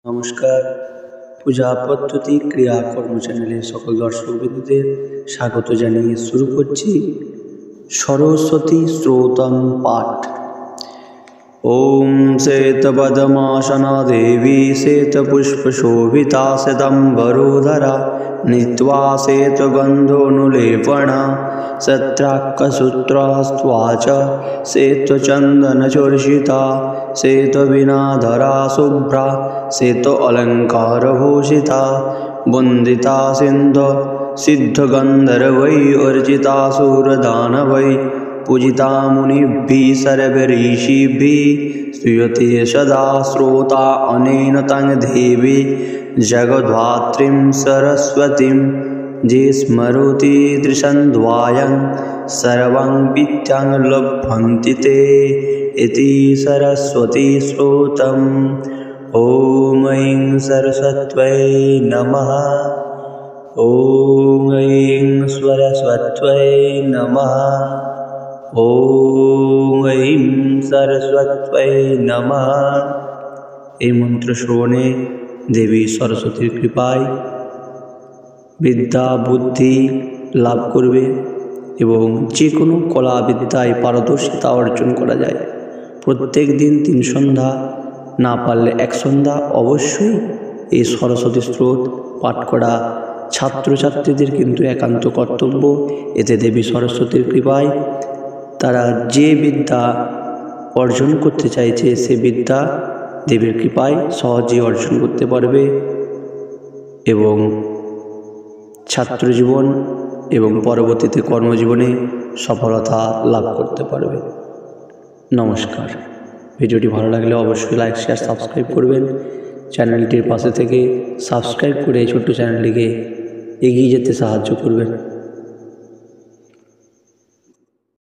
নমস্কার। পূজা পদ্ধতি ক্রিয়াকর্ম চ্যানেলে সকল দর্শকবৃন্দদের স্বাগত জানিয়ে শুরু করছি সরস্বতী স্তোত্রম পাঠ। ওম শ্বেতপদ্মাসনা দেবী শ্বেতপুষ্পশোভিতা শ্বেতাম্বরোধরা নীত্বা শ্বেতগন্ধোনুলেপনা सत्राक्कसूत्रहस्त्वा च श्वेतचन्दनचर्चिता श्वेतवीणाधरा शुभ्रा श्वेतालङ्कारभूषिता वन्दिता सिद्धगन्धर्वै अर्चिता सुरदानवै पूजिता मुनिभिः सर्वऋषिभिः स्तूयते सदा श्रोता अनेन तं देवी जगद्धात्रीं सरस्वतीं जे स्मरति त्रिसन्ध्यायां सर्वं विद्यां लभन्ति ते इति सरस्वती स्तोत्रम्। ॐ ऐं सरस्वत्यै नमः। ॐ ऐं सरस्वत्यै नमः। ॐ ऐं सरस्वत्यै नमः। এই মন্ত্র শ্রবণে দেবী সরস্বতীর কৃপায় বিদ্যা বুদ্ধি লাভ করবে এবং যে কোনো কলা বিদ্যায় পারদর্শিতা অর্জন করা যায়। প্রত্যেক দিন 3 সন্ধ্যা, না পারলে 1 সন্ধ্যা অবশ্যই এই সরস্বতী স্তোত্র পাঠ করা ছাত্রছাত্রীদের কিন্তু একান্ত কর্তব্য। এতে দেবী সরস্বতীর কৃপায় তারা যে বিদ্যা অর্জন করতে চাইছে সে বিদ্যা দেবীর কৃপায় সহজেই অর্জন করতে পারবে এবং ছাত্রজীবন এবং পরবর্তীতে কর্মজীবনে সফলতা লাভ করতে পারবে। নমস্কার। ভিডিওটি ভালো লাগলে অবশ্যই লাইক শেয়ার সাবস্ক্রাইব করবেন। চ্যানেলটির পাশে থেকে সাবস্ক্রাইব করে এই ছোট্ট চ্যানেলটিকে এগিয়ে যেতে সাহায্য করবেন।